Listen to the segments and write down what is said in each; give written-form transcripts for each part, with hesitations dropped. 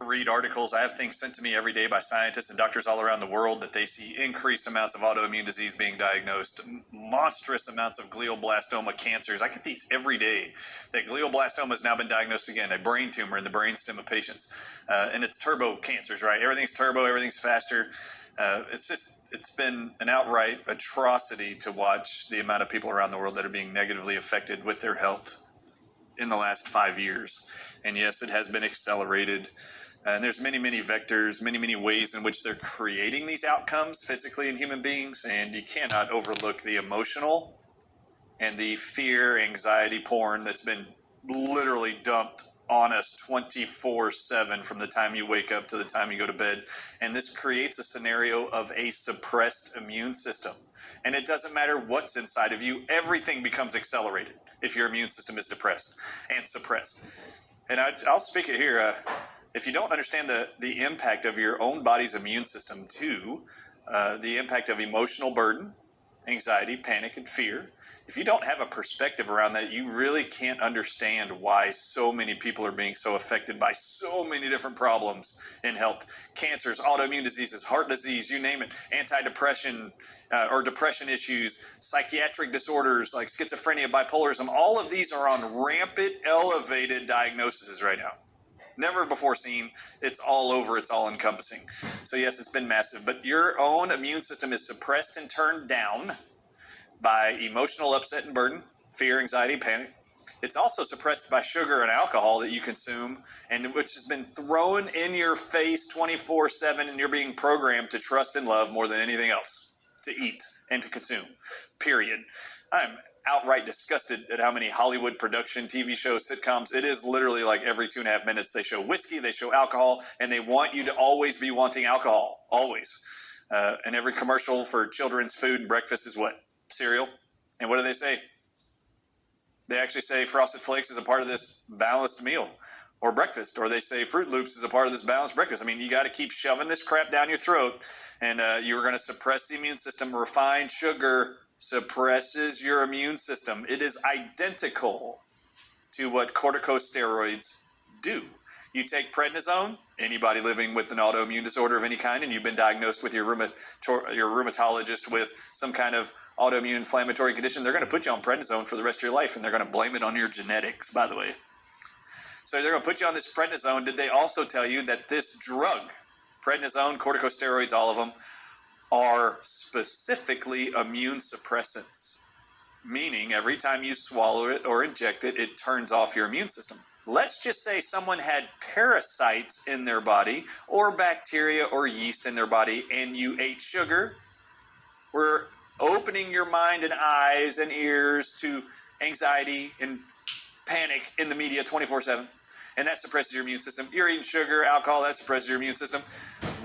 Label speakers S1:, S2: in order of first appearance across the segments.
S1: read articles. I have things sent to me every day by scientists and doctors all around the world that they see increased amounts of autoimmune disease being diagnosed, monstrous amounts of glioblastoma cancers. I get these every day, that glioblastoma has now been diagnosed again, a brain tumor in the brainstem of patients. And it's turbo cancers, right? Everything's turbo, everything's faster. It's been an outright atrocity to watch the amount of people around the world that are being negatively affected with their health in the last 5 years. And yes, it has been accelerated. And there's many, many vectors, many, many ways in which they're creating these outcomes physically in human beings. And you cannot overlook the emotional and the fear, anxiety porn that's been literally dumped on us 24/7 from the time you wake up to the time you go to bed. And this creates a scenario of a suppressed immune system. And it doesn't matter what's inside of you, everything becomes accelerated if your immune system is depressed and suppressed. And I'll speak it here. If you don't understand the impact of your own body's immune system to the impact of emotional burden, anxiety, panic, and fear, if you don't have a perspective around that, you really can't understand why so many people are being so affected by so many different problems in health. Cancers, autoimmune diseases, heart disease, you name it, antidepressant or depression issues, psychiatric disorders like schizophrenia, bipolarism, all of these are on rampant, elevated diagnoses right now. Never before seen. It's all over. It's all encompassing. So yes, it's been massive. But your own immune system is suppressed and turned down by emotional upset and burden, fear, anxiety, panic. It's also suppressed by sugar and alcohol that you consume, and which has been thrown in your face 24/7, and you're being programmed to trust and love more than anything else, to eat and to consume, period. I'm outright disgusted at how many Hollywood production TV shows, sitcoms, it is literally like every 2.5 minutes they show whiskey, they show alcohol, and they want you to always be wanting alcohol, always. And every commercial for children's food and breakfast is what? Cereal. And what do they say? They actually say Frosted Flakes is a part of this balanced meal or breakfast, or they say Fruit Loops is a part of this balanced breakfast. I mean, you got to keep shoving this crap down your throat, and you're going to suppress the immune system. Refined sugar suppresses your immune system. It is identical to what corticosteroids do. You take prednisone, anybody living with an autoimmune disorder of any kind, and you've been diagnosed with your rheumatologist with some kind of autoimmune inflammatory condition, they're going to put you on prednisone for the rest of your life, and they're going to blame it on your genetics, by the way. So they're going to put you on this prednisone. Did they also tell you that this drug, prednisone, corticosteroids, all of them, are specifically immune suppressants, meaning every time you swallow it or inject it, it turns off your immune system. Let's just say someone had parasites in their body or bacteria or yeast in their body, and you ate sugar. We're opening your mind and eyes and ears to anxiety and panic in the media 24/7, and that suppresses your immune system. You're eating sugar, alcohol, that suppresses your immune system.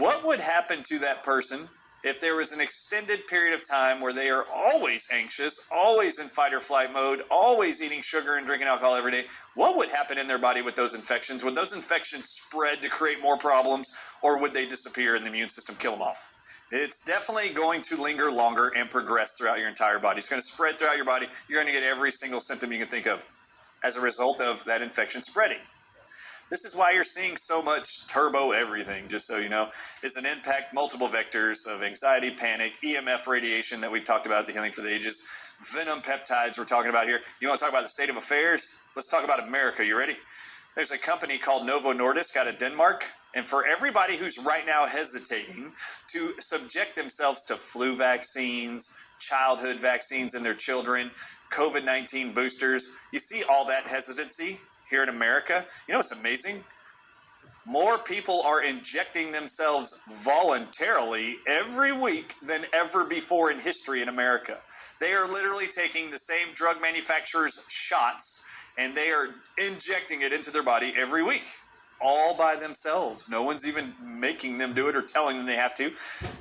S1: What would happen to that person if there was an extended period of time where they are always anxious, always in fight or flight mode, always eating sugar and drinking alcohol every day? What would happen in their body with those infections? Would those infections spread to create more problems, or would they disappear and the immune system kill them off? It's definitely going to linger longer and progress throughout your entire body. It's going to spread throughout your body. You're going to get every single symptom you can think of as a result of that infection spreading. This is why you're seeing so much turbo everything, just so you know. It's an impact, multiple vectors of anxiety, panic, EMF radiation that we've talked about at the Healing for the Ages, venom peptides we're talking about here. You want to talk about the state of affairs? Let's talk about America. You ready? There's a company called Novo Nordisk out of Denmark. And for everybody who's right now hesitating to subject themselves to flu vaccines, childhood vaccines in their children, COVID-19 boosters, you see all that hesitancy here in America? You know what's amazing? More people are injecting themselves voluntarily every week than ever before in history in America. They are literally taking the same drug manufacturers' shots, and they are injecting it into their body every week, all by themselves. No one's even making them do it or telling them they have to.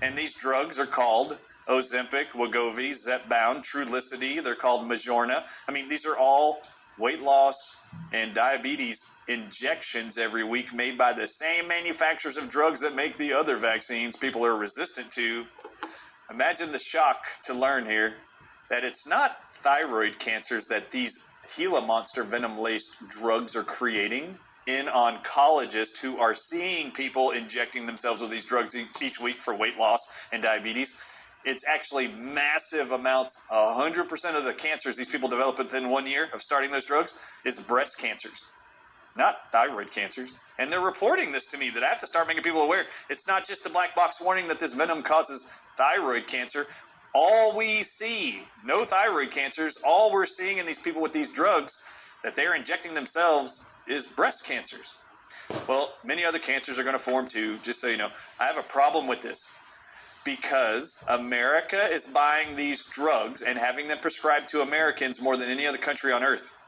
S1: And these drugs are called Ozempic, Wegovy, Zepbound, Trulicity. They're called Majorna. I mean, these are all weight loss and diabetes injections every week made by the same manufacturers of drugs that make the other vaccines people are resistant to. Imagine the shock to learn here that it's not thyroid cancers that these Gila monster venom-laced drugs are creating. in oncologists who are seeing people injecting themselves with these drugs each week for weight loss and diabetes. It's actually massive amounts. 100% of the cancers these people develop within 1 year of starting those drugs is breast cancers, not thyroid cancers. And they're reporting this to me that I have to start making people aware. It's not just the black box warning that this venom causes thyroid cancer. All we see, no thyroid cancers, all we're seeing in these people with these drugs that they're injecting themselves is breast cancers. Well, many other cancers are going to form too, just so you know. I have a problem with this because America is buying these drugs and having them prescribed to Americans more than any other country on earth.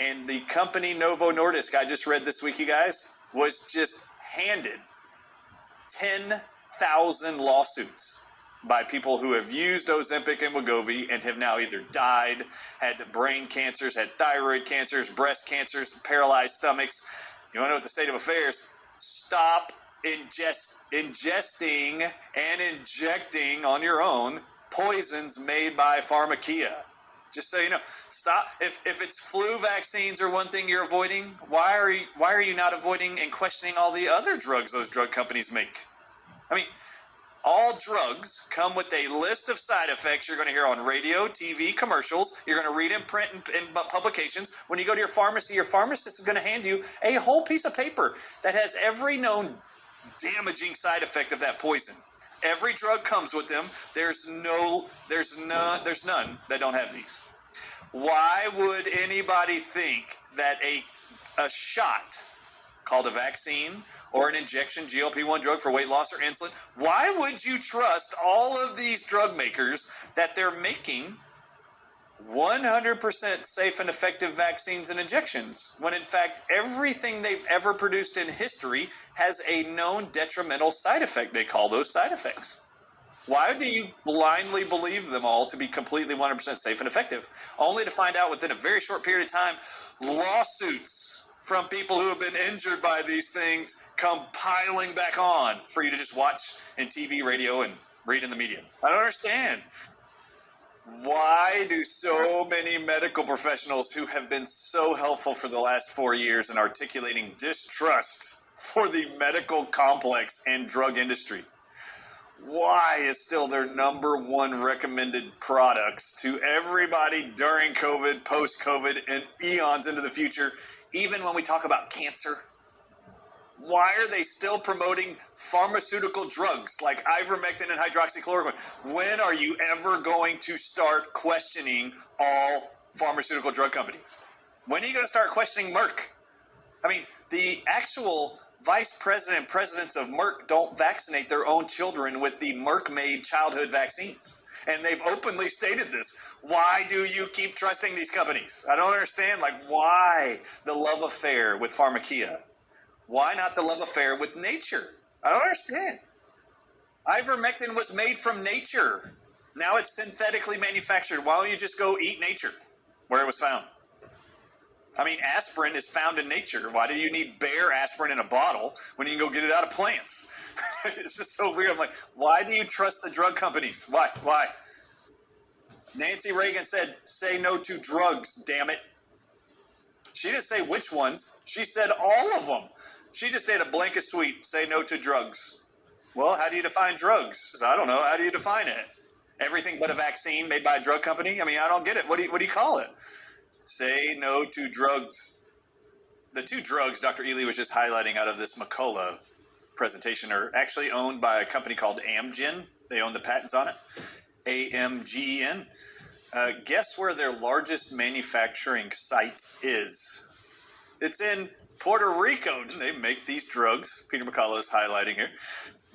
S1: And the company Novo Nordisk, I just read this week, you guys, was just handed 10,000 lawsuits by people who have used Ozempic and Wegovy and have now either died, had brain cancers, had thyroid cancers, breast cancers, paralyzed stomachs. You want to know what the state of affairs? Stop ingesting and injecting on your own poisons made by pharmacia. Just so you know, stop. If it's flu vaccines or one thing you're avoiding, why are you not avoiding and questioning all the other drugs those drug companies make? I mean, all drugs come with a list of side effects you're going to hear on radio, TV, commercials. You're going to read in print and publications. When you go to your pharmacy, your pharmacist is going to hand you a whole piece of paper that has every known damaging side effect of that poison. Every drug comes with them. There's none that don't have these. Why would anybody think that a shot called a vaccine or an injection, GLP-1 drug for weight loss or insulin, why would you trust all of these drug makers that they're making 100% safe and effective vaccines and injections, when in fact everything they've ever produced in history has a known detrimental side effect? They call those side effects. Why do you blindly believe them all to be completely 100% safe and effective, only to find out within a very short period of time lawsuits from people who have been injured by these things come piling back on for you to just watch in TV, radio, and read in the media? I don't understand. Why do so many medical professionals who have been so helpful for the last 4 years in articulating distrust for the medical complex and drug industry, why is still their number one recommended products to everybody during COVID, post-COVID, and eons into the future, even when we talk about cancer? Why are they still promoting pharmaceutical drugs like ivermectin and hydroxychloroquine? When are you ever going to start questioning all pharmaceutical drug companies? When are you going to start questioning Merck? I mean, the actual vice president and presidents of Merck don't vaccinate their own children with the Merck-made childhood vaccines. And they've openly stated this. Why do you keep trusting these companies? I don't understand. Why the love affair with pharmacia? Why not the love affair with nature? I don't understand. Ivermectin was made from nature. Now it's synthetically manufactured. Why don't you just go eat nature where it was found? I mean, aspirin is found in nature. Why do you need bare aspirin in a bottle when you can go get it out of plants? It's just so weird. I'm like, why do you trust the drug companies? Why? Nancy Reagan said, say no to drugs, damn it. She didn't say which ones. She said all of them. She just did a blanket sweep, say no to drugs. Well, how do you define drugs? I don't know. How do you define it? Everything but a vaccine made by a drug company? I mean, I don't get it. What do you call it? Say no to drugs. The two drugs Dr. Ely was just highlighting out of this McCullough presentation are actually owned by a company called Amgen. They own the patents on it. AMGEN. Guess where their largest manufacturing site is? It's in Puerto Rico. They make these drugs. Peter McCullough is highlighting here.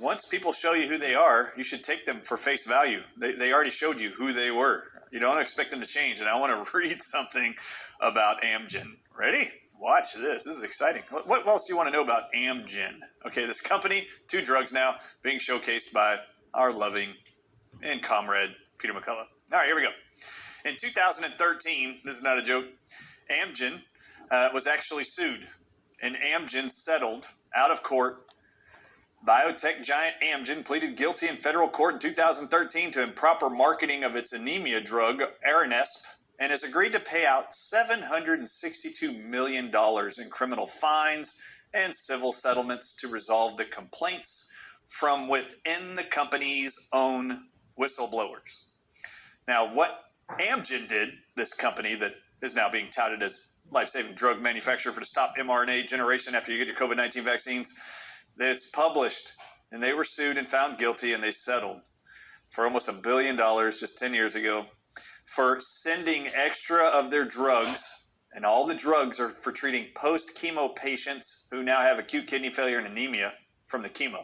S1: Once people show you who they are, you should take them for face value. They already showed you who they were. You don't expect them to change. And I want to read something about Amgen. Ready? Watch this. This is exciting. What else do you want to know about Amgen? Okay, this company, two drugs now, being showcased by our loving and comrade Peter McCullough. All right, here we go. In 2013, this is not a joke, Amgen was actually sued. And Amgen settled out of court. Biotech giant Amgen pleaded guilty in federal court in 2013 to improper marketing of its anemia drug, Aranesp, and has agreed to pay out $762 million in criminal fines and civil settlements to resolve the complaints from within the company's own whistleblowers. Now, what Amgen did, this company that is now being touted as life-saving drug manufacturer for to stop mRNA generation after you get your COVID-19 vaccines, it's published, and they were sued and found guilty, and they settled for almost $1 billion just 10 years ago for sending extra of their drugs, and all the drugs are for treating post-chemo patients who now have acute kidney failure and anemia from the chemo.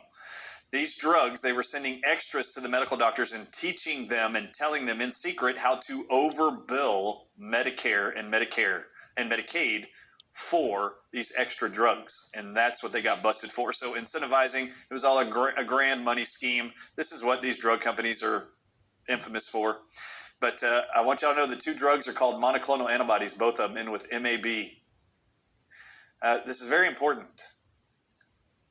S1: These drugs, they were sending extras to the medical doctors and teaching them and telling them in secret how to overbill Medicare and Medicaid for these extra drugs. And that's what they got busted for. So incentivizing, it was all a grand money scheme. This is what these drug companies are infamous for. But I want y'all to know the two drugs are called monoclonal antibodies, both of them end with MAB. This is very important.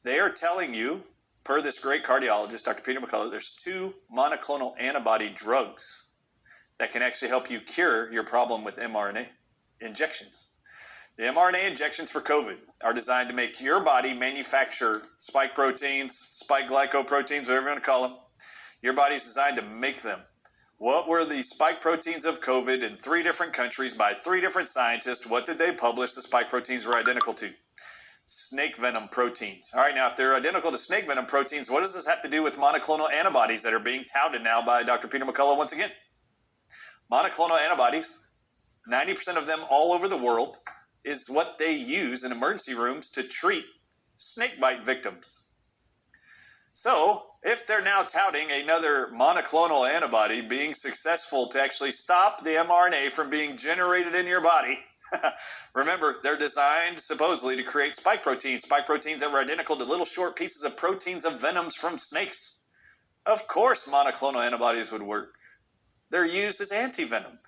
S1: They are telling you, per this great cardiologist, Dr. Peter McCullough, there's two monoclonal antibody drugs that can actually help you cure your problem with mRNA injections. The mRNA injections for COVID are designed to make your body manufacture spike proteins, spike glycoproteins, whatever you want to call them. Your body's designed to make them. What were the spike proteins of COVID in 3 different countries by 3 different scientists? What did they publish the spike proteins were identical to? Snake venom proteins. All right, now if they're identical to snake venom proteins, what does this have to do with monoclonal antibodies that are being touted now by Dr. Peter McCullough once again? Monoclonal antibodies, 90% of them all over the world, is what they use in emergency rooms to treat snake bite victims. So, if they're now touting another monoclonal antibody being successful to actually stop the mRNA from being generated in your body, remember, they're designed supposedly to create spike proteins that were identical to little short pieces of proteins of venoms from snakes. Of course, monoclonal antibodies would work. They're used as anti-venom.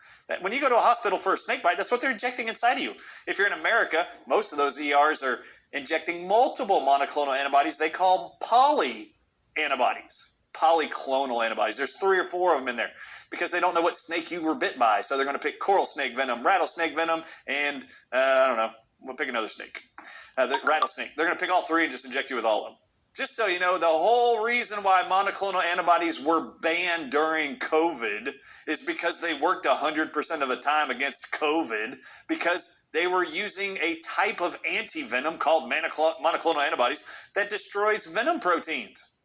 S1: When you go to a hospital for a snake bite, that's what they're injecting inside of you. If you're in America, most of those ERs are injecting multiple monoclonal antibodies they call polyantibodies, polyclonal antibodies. There's 3 or 4 of them in there because they don't know what snake you were bit by. So they're going to pick coral snake venom, rattlesnake venom, and I don't know, we'll pick another snake, the rattlesnake. They're going to pick all 3 and just inject you with all of them. Just so you know, the whole reason why monoclonal antibodies were banned during COVID is because they worked 100% of the time against COVID because they were using a type of anti-venom called monoclonal antibodies that destroys venom proteins.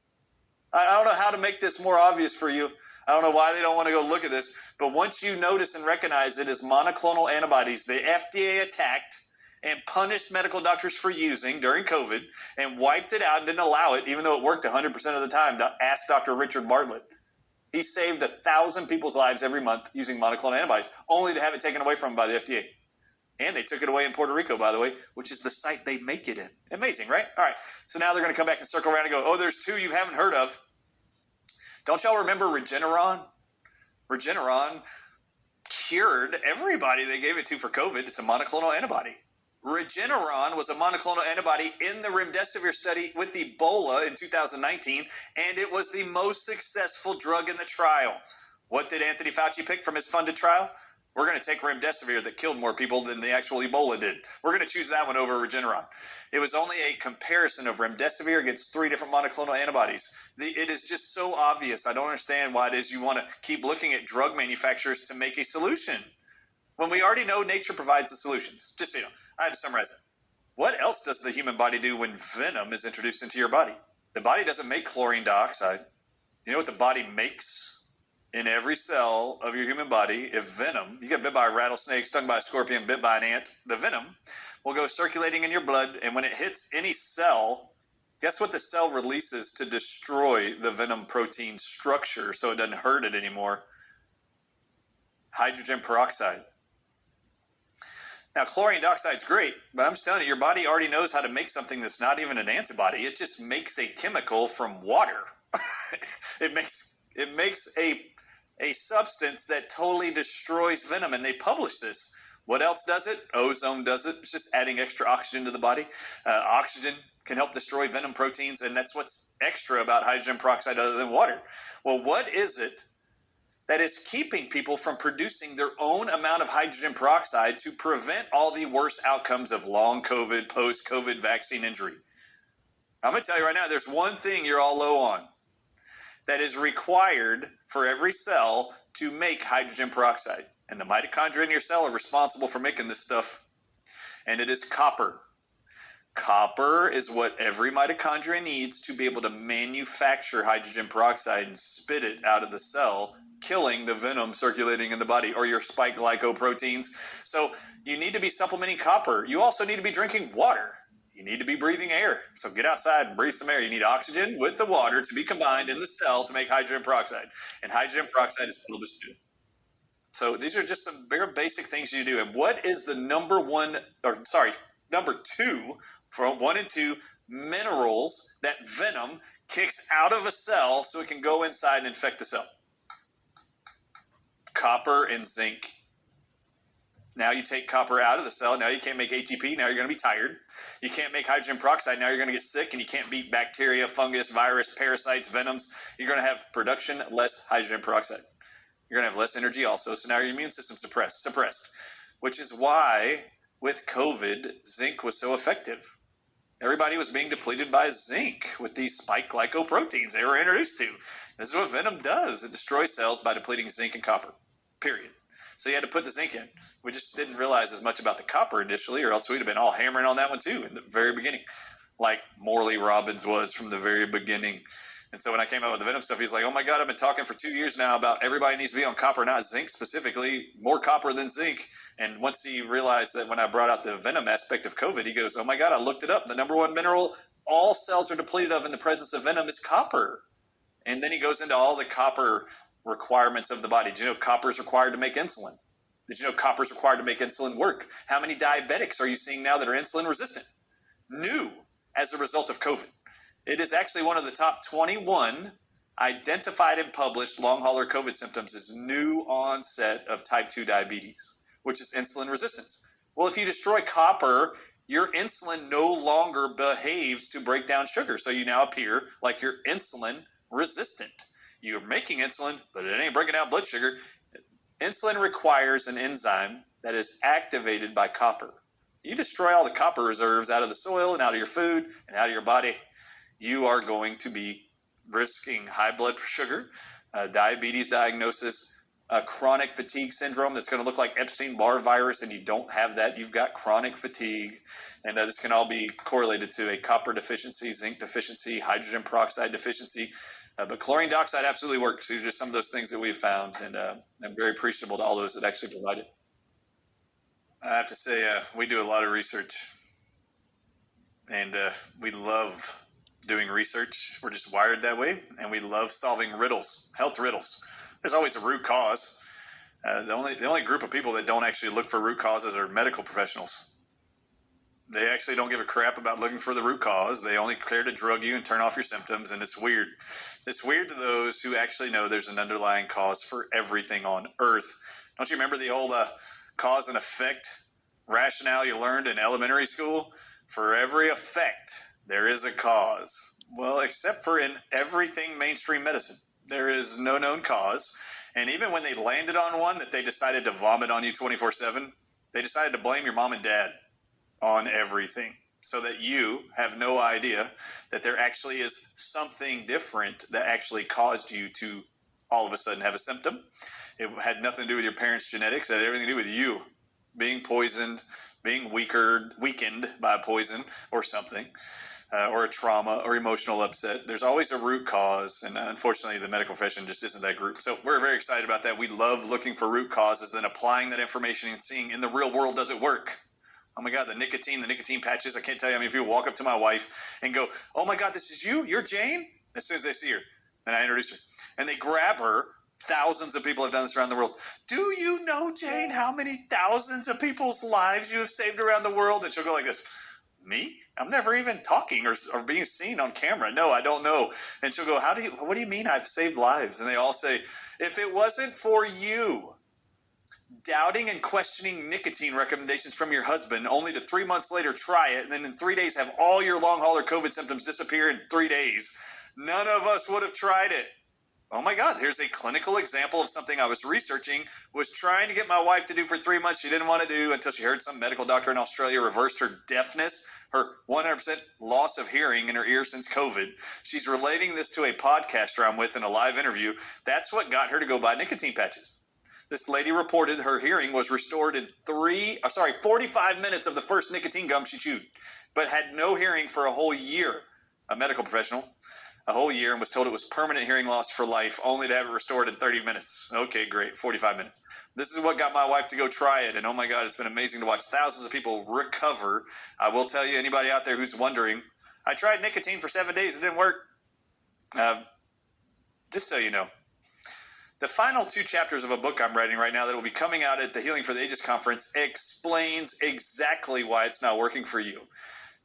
S1: I don't know how to make this more obvious for you. I don't know why they don't want to go look at this, but once you notice and recognize it as monoclonal antibodies, the FDA attacked and punished medical doctors for using during COVID and wiped it out and didn't allow it, even though it worked 100% of the time. Ask Dr. Richard Bartlett. He saved 1,000 people's lives every month using monoclonal antibodies, only to have it taken away from him by the FDA. And they took it away in Puerto Rico, by the way, which is the site they make it in. Amazing, right? All right, so now they're going to come back and circle around and go, oh, there's 2 you haven't heard of. Don't y'all remember Regeneron? Regeneron cured everybody they gave it to for COVID. It's a monoclonal antibody. Regeneron was a monoclonal antibody in the remdesivir study with Ebola in 2019, and it was the most successful drug in the trial. What did Anthony Fauci pick from his funded trial? We're going to take remdesivir that killed more people than the actual Ebola did. We're going to choose that one over Regeneron. It was only a comparison of remdesivir against 3 different monoclonal antibodies. It is just so obvious. I don't understand why it is you want to keep looking at drug manufacturers to make a solution when we already know nature provides the solutions. Just so you know, I had to summarize it. What else does the human body do when venom is introduced into your body? The body doesn't make chlorine dioxide. You know what the body makes in every cell of your human body? If venom, you get bit by a rattlesnake, stung by a scorpion, bit by an ant, the venom will go circulating in your blood, and when it hits any cell, guess what the cell releases to destroy the venom protein structure so it doesn't hurt it anymore? Hydrogen peroxide. Now, chlorine dioxide is great, but I'm just telling you, your body already knows how to make something that's not even an antibody. It just makes a chemical from water. It makes a substance that totally destroys venom, and they publish this. What else does it? Ozone does it. It's just adding extra oxygen to the body. Oxygen can help destroy venom proteins, and that's what's extra about hydrogen peroxide other than water. Well, what is it that is keeping people from producing their own amount of hydrogen peroxide to prevent all the worst outcomes of long COVID, post-COVID vaccine injury. I'm going to tell you right now, there's one thing you're all low on that is required for every cell to make hydrogen peroxide. And the mitochondria in your cell are responsible for making this stuff. And it is copper. Copper is what every mitochondria needs to be able to manufacture hydrogen peroxide and spit it out of the cell, killing the venom circulating in the body or your spike glycoproteins. So you need to be supplementing copper. You also need to be drinking water. You need to be breathing air. So get outside and breathe some air. You need oxygen with the water to be combined in the cell to make hydrogen peroxide. And hydrogen peroxide is published too. So these are just some very basic things you do. And what is the number two, from 1 and 2, minerals that venom kicks out of a cell so it can go inside and infect the cell? Copper and zinc. Now you take copper out of the cell. Now you can't make ATP. Now you're going to be tired. You can't make hydrogen peroxide. Now you're going to get sick, and you can't beat bacteria, fungus, virus, parasites, venoms. You're going to have production less hydrogen peroxide. You're going to have less energy also. So now your immune system's suppressed, which is why with COVID, zinc was so effective. Everybody was being depleted by zinc with these spike glycoproteins they were introduced to. This is what venom does. It destroys cells by depleting zinc and copper, period. So you had to put the zinc in. We just didn't realize as much about the copper initially, or else we'd have been all hammering on that one too in the very beginning, like Morley Robbins was from the very beginning. And so when I came out with the venom stuff, he's like, oh my God, I've been talking for 2 years now about everybody needs to be on copper, not zinc specifically, more copper than zinc. And once he realized that when I brought out the venom aspect of COVID, he goes, oh my God, I looked it up. The number one mineral all cells are depleted of in the presence of venom is copper. And then he goes into all the copper requirements of the body. Did you know copper is required to make insulin? Did you know copper is required to make insulin work? How many diabetics are you seeing now that are insulin resistant? New as a result of COVID. It is actually one of the top 21 identified and published long hauler COVID symptoms is new onset of type 2 diabetes, which is insulin resistance. Well, if you destroy copper, your insulin no longer behaves to break down sugar. So you now appear like you're insulin resistant. You're making insulin, but it ain't breaking down blood sugar. Insulin requires an enzyme that is activated by copper. You destroy all the copper reserves out of the soil and out of your food and out of your body, you are going to be risking high blood sugar, diabetes diagnosis, chronic fatigue syndrome that's going to look like Epstein-Barr virus, and you don't have that. You've got chronic fatigue, and this can all be correlated to a copper deficiency, zinc deficiency, hydrogen peroxide deficiency. But chlorine dioxide absolutely works. These are just some of those things that we've found, and I'm very appreciable to all those that actually provide it. I have to say, we do a lot of research, and we love doing research. We're just wired that way, and we love solving riddles, health riddles. There's always a root cause. The only group of people that don't actually look for root causes are medical professionals. They actually don't give a crap about looking for the root cause. They only care to drug you and turn off your symptoms, and it's weird. It's weird to those who actually know there's an underlying cause for everything on Earth. Don't you remember the old cause and effect rationale you learned in elementary school? For every effect, there is a cause. Well, except for in everything mainstream medicine. There is no known cause. And even when they landed on one that they decided to vomit on you 24/7, they decided to blame your mom and dad on everything, so that you have no idea that there actually is something different that actually caused you to all of a sudden have a symptom. It had nothing to do with your parents' genetics. It had everything to do with you being poisoned, being weakened by a poison or something, or a trauma or emotional upset. There's always a root cause, and unfortunately the medical profession just isn't that group. So we're very excited about that. We love looking for root causes, then applying that information and seeing in the real world, does it work? Oh my God, the nicotine patches. I can't tell you how many people walk up to my wife and go, oh my God, this is you? You're Jane? As soon as they see her. And I introduce her. And they grab her. Thousands of people have done this around the world. Do you know, Jane, how many thousands of people's lives you have saved around the world? And she'll go like this. Me? I'm never even talking or being seen on camera. No, I don't know. And she'll go, what do you mean I've saved lives? And they all say, if it wasn't for you doubting and questioning nicotine recommendations from your husband, only to 3 months later try it, and then in 3 days have all your long hauler COVID symptoms disappear in 3 days, none of us would have tried it. oh my God, here's a clinical example of something I was researching, was trying to get my wife to do for 3 months. She didn't want to do until she heard some medical doctor in Australia reversed her deafness, her 100% loss of hearing in her ear since COVID. She's relating this to a podcaster I'm with in a live interview. That's what got her to go buy nicotine patches. This lady reported her hearing was restored in 45 minutes of the first nicotine gum she chewed, but had no hearing for a whole year. A medical professional, a whole year, and was told it was permanent hearing loss for life, only to have it restored in 30 minutes. Okay, great, 45 minutes. This is what got my wife to go try it, and oh my God, it's been amazing to watch thousands of people recover. I will tell you, anybody out there who's wondering, I tried nicotine for 7 days, it didn't work. Just so you know. The final 2 chapters of a book I'm writing right now that will be coming out at the Healing for the Ages conference explains exactly why it's not working for you.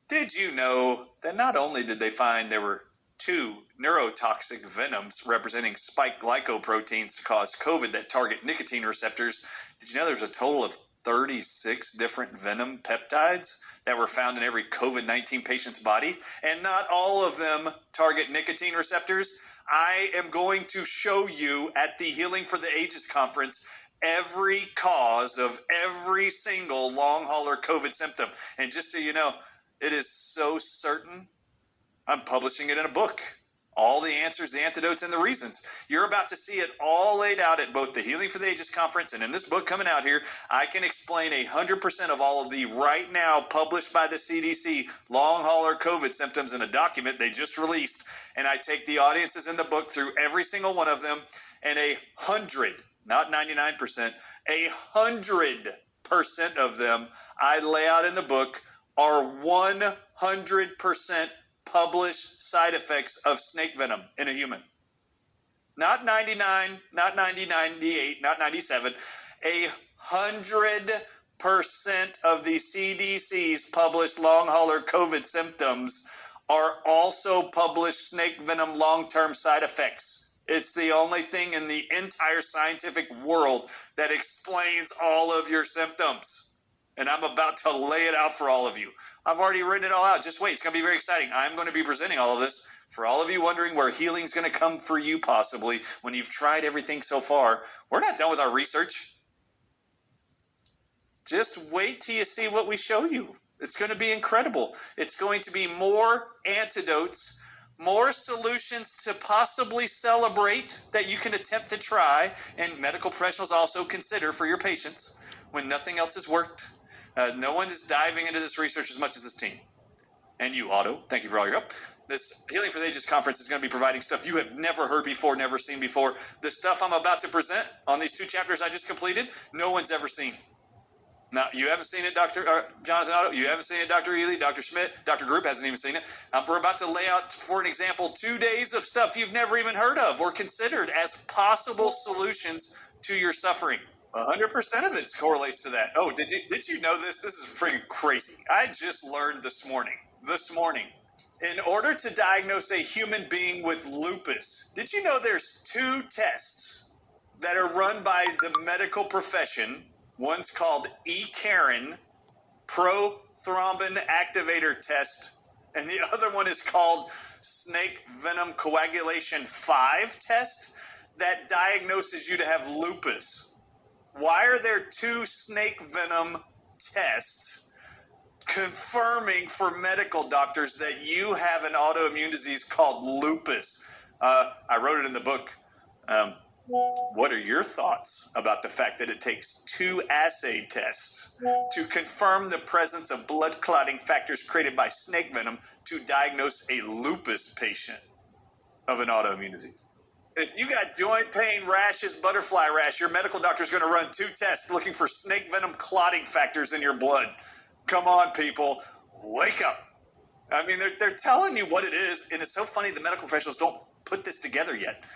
S1: Did you know that not only did they find there were 2 neurotoxic venoms representing spike glycoproteins to cause COVID that target nicotine receptors, did you know there's a total of 36 different venom peptides that were found in every COVID-19 patient's body? And not all of them target nicotine receptors. I am going to show you at the Healing for the Ages conference every cause of every single long hauler COVID symptom. And just so you know, it is so certain, I'm publishing it in a book. All the answers, the antidotes, and the reasons. You're about to see it all laid out at both the Healing for the Ages conference and in this book coming out here. I can explain 100% of all of the right now published by the CDC long hauler COVID symptoms in a document they just released. And I take the audiences in the book through every single one of them, and 100, not 99%, 100% of them I lay out in the book are 100% published side effects of snake venom in a human. Not 99, not 90, 98, not 97. 100% of the CDC's published long hauler COVID symptoms are also published snake venom long-term side effects. It's the only thing in the entire scientific world that explains all of your symptoms. And I'm about to lay it out for all of you. I've already written it all out. Just wait. It's going to be very exciting. I'm going to be presenting all of this for all of you wondering where healing's going to come for you possibly when you've tried everything so far. We're not done with our research. Just wait till you see what we show you. It's going to be incredible. It's going to be more antidotes, more solutions to possibly celebrate that you can attempt to try, and medical professionals also consider for your patients when nothing else has worked. No one is diving into this research as much as this team. And you, Otto, thank you for all your help. This Healing for the Ages conference is going to be providing stuff you have never heard before, never seen before. The stuff I'm about to present on these 2 chapters I just completed, no one's ever seen. Now, you haven't seen it, Dr. Jonathan Otto. You haven't seen it, Dr. Ely, Dr. Schmidt. Dr. Group hasn't even seen it. We're about to lay out, for an example, 2 days of stuff you've never even heard of or considered as possible solutions to your suffering. 100% of it correlates to that. Oh, did you know this? This is freaking crazy. I just learned this morning, in order to diagnose a human being with lupus, did you know there's 2 tests that are run by the medical profession? One's called E-Carin, prothrombin activator test, and the other one is called snake venom coagulation 5 test that diagnoses you to have lupus. Why are there 2 snake venom tests confirming for medical doctors that you have an autoimmune disease called lupus? I wrote it in the book. What are your thoughts about the fact that it takes 2 assay tests to confirm the presence of blood clotting factors created by snake venom to diagnose a lupus patient of an autoimmune disease? If you got joint pain, rashes, butterfly rash, your medical doctor is going to run 2 tests looking for snake venom clotting factors in your blood. Come on, people. Wake up. I mean, they're telling you what it is, and it's so funny the medical professionals don't put this together yet.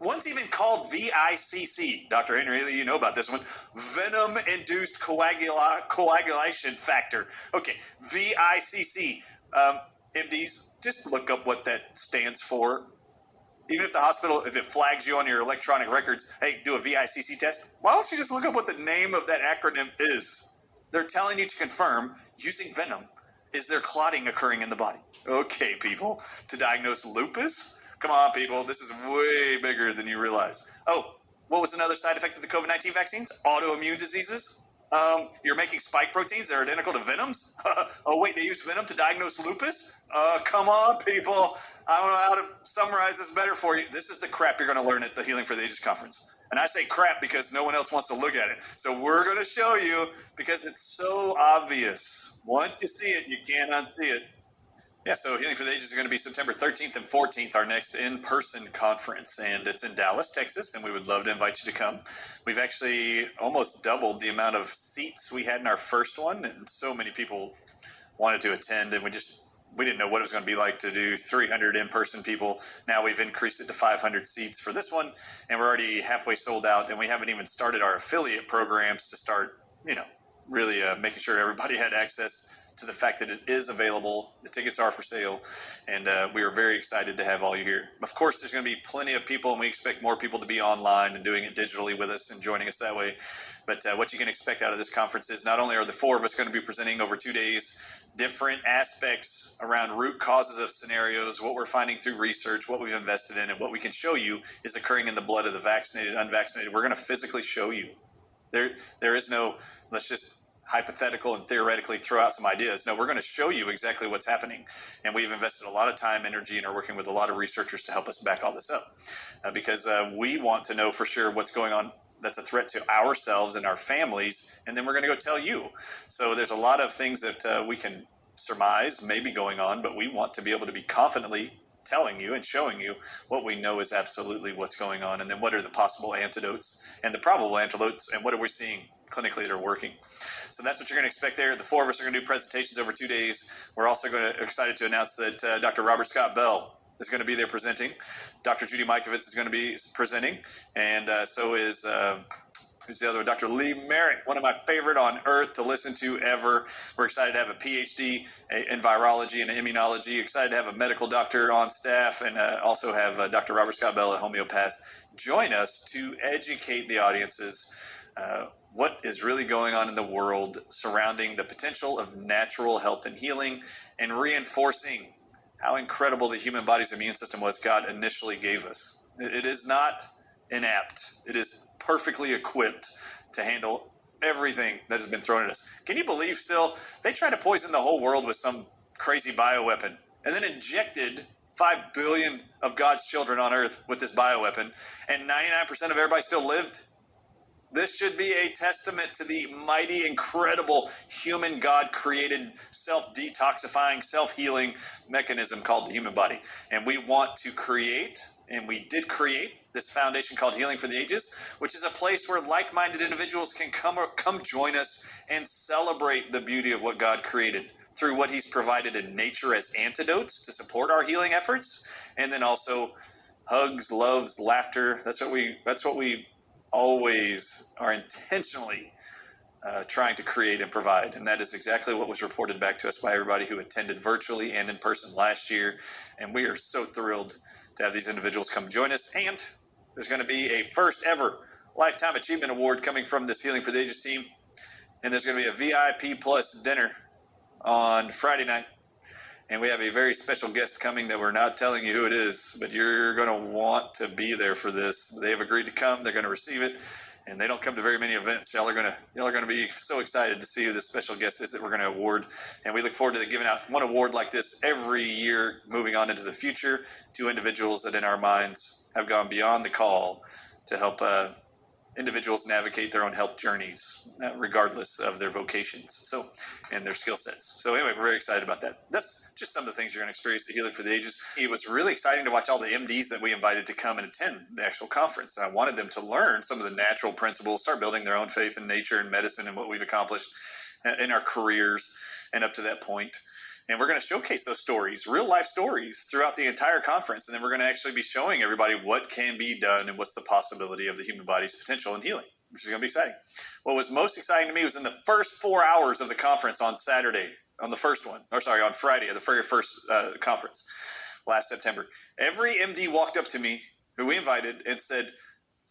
S1: One's even called VICC. Dr. Henry Ely, you know about this one. Venom-induced coagulation factor. Okay, VICC. MDs, just look up what that stands for. Even if the hospital, if it flags you on your electronic records, hey, do a VICC test, why don't you just look up what the name of that acronym is? They're telling you to confirm, using venom, is there clotting occurring in the body? Okay, people, to diagnose lupus, Come on, people. This is way bigger than you realize. Oh, what was another side effect of the COVID-19 vaccines? Autoimmune diseases. You're making spike proteins that are identical to venoms. Oh, wait, they used venom to diagnose lupus? Come on, people. I don't know how to summarize this better for you. This is the crap you're going to learn at the Healing for the Ages conference. And I say crap because no one else wants to look at it. So we're going to show you because it's so obvious. Once you see it, you can't unsee it. Yeah, so Healing for the Ages is going to be September 13th and 14th, our next in-person conference, and it's in Dallas, Texas, and we would love to invite you to come. We've actually almost doubled the amount of seats we had in our first one, and so many people wanted to attend, and we didn't know what it was going to be like to do 300 in-person people. Now we've increased it to 500 seats for this one, and we're already halfway sold out, and we haven't even started our affiliate programs to start, really making sure everybody had access to the fact that it is available. The tickets are for sale, and we are very excited to have all you here. Of course, there's going to be plenty of people, and we expect more people to be online and doing it digitally with us and joining us that way. But what you can expect out of this conference is not only are the four of us going to be presenting over 2 days different aspects around root causes of scenarios, what we're finding through research, what we've invested in, and what we can show you is occurring in the blood of the vaccinated, unvaccinated. We're going to physically show you. There is no, let's just hypothetical and theoretically throw out some ideas. No, we're going to show you exactly what's happening. And we've invested a lot of time, energy, and are working with a lot of researchers to help us back all this up. Because we want to know for sure what's going on that's a threat to ourselves and our families, and then we're going to go tell you. So there's a lot of things that we can surmise may be going on, but we want to be able to be confidently telling you and showing you what we know is absolutely what's going on, and then what are the possible antidotes and the probable antidotes, and what are we seeing clinically that are working. So that's what you're going to expect there. The four of us are going to do presentations over 2 days. We're also excited to announce that Dr. Robert Scott Bell is going to be there presenting. Dr. Judy Mikovits is going to be presenting, and so is who's the other one? Dr. Lee Merritt, one of my favorite on earth to listen to ever. We're excited to have a PhD in virology and immunology. Excited to have a medical doctor on staff, and also have Dr. Robert Scott Bell, a homeopath, join us to educate the audiences what is really going on in the world surrounding the potential of natural health and healing, and reinforcing how incredible the human body's immune system was God initially gave us. It is not inept. It is perfectly equipped to handle everything that has been thrown at us. Can you believe still they tried to poison the whole world with some crazy bioweapon and then injected 5 billion of God's children on earth with this bioweapon, and 99% of everybody still lived? This should be a testament to the mighty, incredible human God-created, self-detoxifying, self-healing mechanism called the human body. And we want to create, and we did create, this foundation called Healing for the Ages, which is a place where like-minded individuals can come join us and celebrate the beauty of what God created through what He's provided in nature as antidotes to support our healing efforts, and then also hugs, loves, laughter. That's what we always are intentionally trying to create and provide. And that is exactly what was reported back to us by everybody who attended virtually and in person last year. And we are so thrilled to have these individuals come join us. And there's going to be a first ever Lifetime Achievement Award coming from this Healing for the Ages team. And there's going to be a VIP plus dinner on Friday night. And we have a very special guest coming that we're not telling you who it is, but you're going to want to be there for this. They have agreed to come. They're going to receive it, and they don't come to very many events. Y'all are going to be so excited to see who this special guest is that we're going to award. And we look forward to giving out one award like this every year moving on into the future to individuals that in our minds have gone beyond the call to help individuals navigate their own health journeys, regardless of their vocations, and their skill sets. So anyway, we're very excited about that. That's just some of the things you're going to experience at Healing for the Ages. It was really exciting to watch all the MDs that we invited to come and attend the actual conference. I wanted them to learn some of the natural principles, start building their own faith in nature and medicine and what we've accomplished in our careers and up to that point. And we're going to showcase those stories, real life stories, throughout the entire conference. And then we're going to actually be showing everybody what can be done and what's the possibility of the human body's potential in healing, which is going to be exciting. What was most exciting to me was in the first 4 hours of the conference on Saturday, on Friday of the very first conference last September. Every MD walked up to me who we invited and said,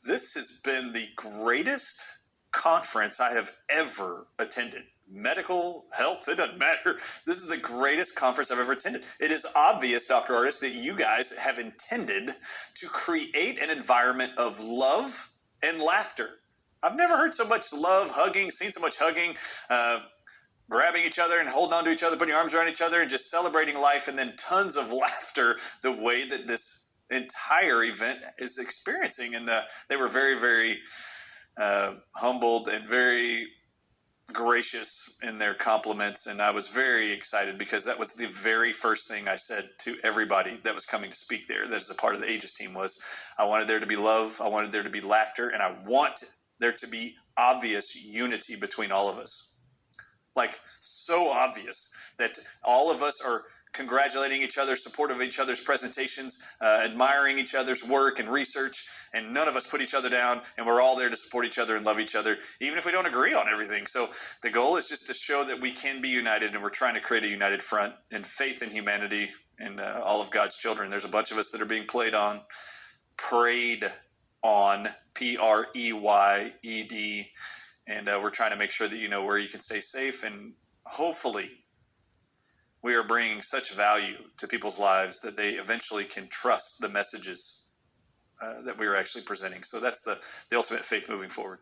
S1: "This has been the greatest conference I have ever attended. medical, health, it doesn't matter. This is the greatest conference I've ever attended. It is obvious, Dr. Ardis, that you guys have intended to create an environment of love and laughter. I've never heard so much love, hugging, seen so much hugging, grabbing each other and holding on to each other, putting your arms around each other and just celebrating life, and then tons of laughter the way that this entire event is experiencing. And they were very, very humbled and very gracious in their compliments, and I was very excited because that was the very first thing I said to everybody that was coming to speak there, that is a part of the Aegis team, was I wanted there to be love, I wanted there to be laughter, and I want there to be obvious unity between all of us. Like, so obvious that all of us are congratulating each other, supportive of each other's presentations, admiring each other's work and research, and none of us put each other down, and we're all there to support each other and love each other, even if we don't agree on everything. So the goal is just to show that we can be united, and we're trying to create a united front in faith in humanity and all of God's children. There's a bunch of us that are being preyed on, Preyed, and we're trying to make sure that you know where you can stay safe, and hopefully we are bringing such value to people's lives that they eventually can trust the messages that we are actually presenting. So that's the ultimate faith moving forward.